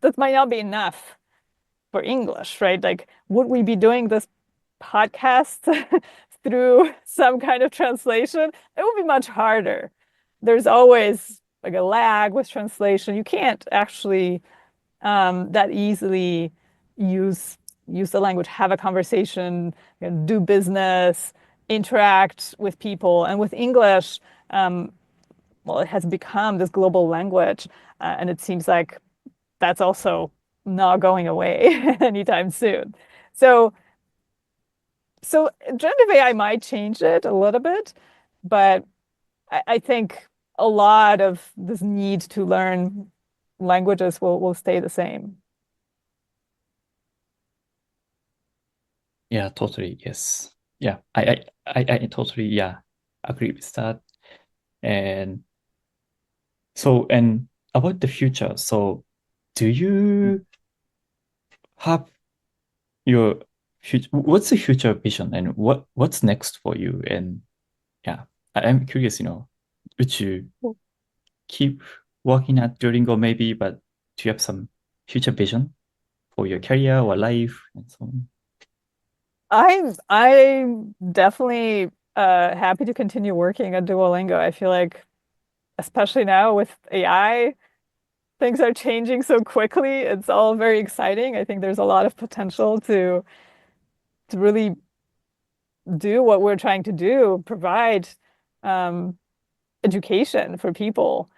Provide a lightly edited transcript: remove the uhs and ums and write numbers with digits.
that might not be enough for English, right? Like, would we be doing this podcast through some kind of translation? It would be much harder. There's always like a lag with translation. You can't actually that easily use use the language, have a conversation, do business, interact with people. And with English, well, it has become this global language, and it seems like that's also not going away anytime soon. So, so generative AI might change it a little bit, but I think a lot of this need to learn languages will stay the same. Yeah, totally. Yes. Yeah, I totally, yeah, agree with that. And so, and about the future, so do you have your future, what's the future vision and what's next for you? And yeah, I'm curious, would you keep working at Duolingo maybe, but do you have some future vision for your career or life and so on? I'm definitely happy to continue working at Duolingo. I feel like, especially now with AI, things are changing so quickly. It's all very exciting. I think there's a lot of potential to really do what we're trying to do, provide um, education for people.